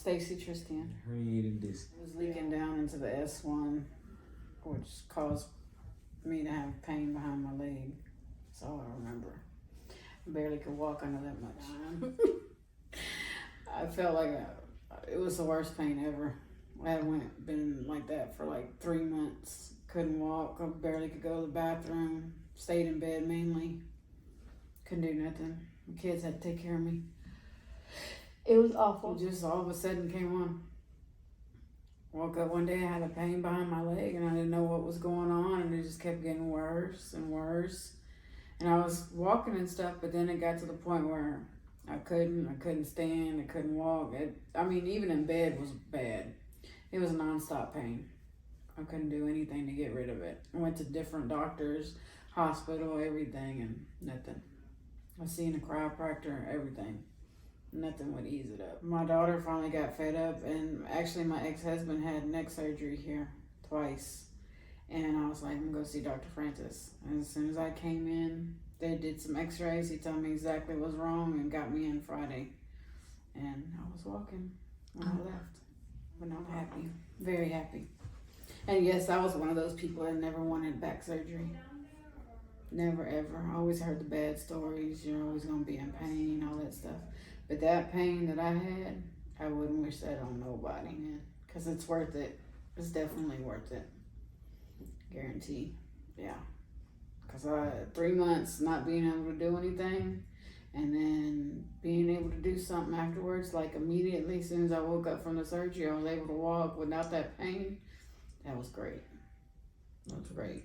Stacy Tristan. Herniated disc. It was leaking down into the S1, which caused me to have pain behind my leg. That's all I remember. I barely could walk under that much time. I felt like it was the worst pain ever. I had been like that for like 3 months. Couldn't walk. I barely could go to the bathroom. Stayed in bed mainly. Couldn't do nothing. The kids had to take care of me. It was awful. It just all of a sudden came on. Woke up one day, I had a pain behind my leg and I didn't know what was going on, and it just kept getting worse and worse. And I was walking and stuff, but then it got to the point where I couldn't stand, I couldn't walk. Even in bed was bad. It was nonstop pain. I couldn't do anything to get rid of it. I went to different doctors, hospital, everything, and nothing. I seen a chiropractor, everything. Nothing would ease it up. My daughter finally got fed up, and actually my ex-husband had neck surgery here twice. And I was like, I'm gonna go see Dr. Francis. And as soon as I came in, they did some x-rays. He told me exactly what was wrong and got me in Friday. And I was walking when I left. But I'm happy, very happy. And yes, I was one of those people that never wanted back surgery. Never, ever. I always heard the bad stories. You're always gonna be in pain, all that stuff. But that pain that I had, I wouldn't wish that on nobody, man. Because it's worth it. It's definitely worth it. Guarantee. Yeah. Because 3 months not being able to do anything, and then being able to do something afterwards, like immediately as soon as I woke up from the surgery, I was able to walk without that pain. That was great. That was great.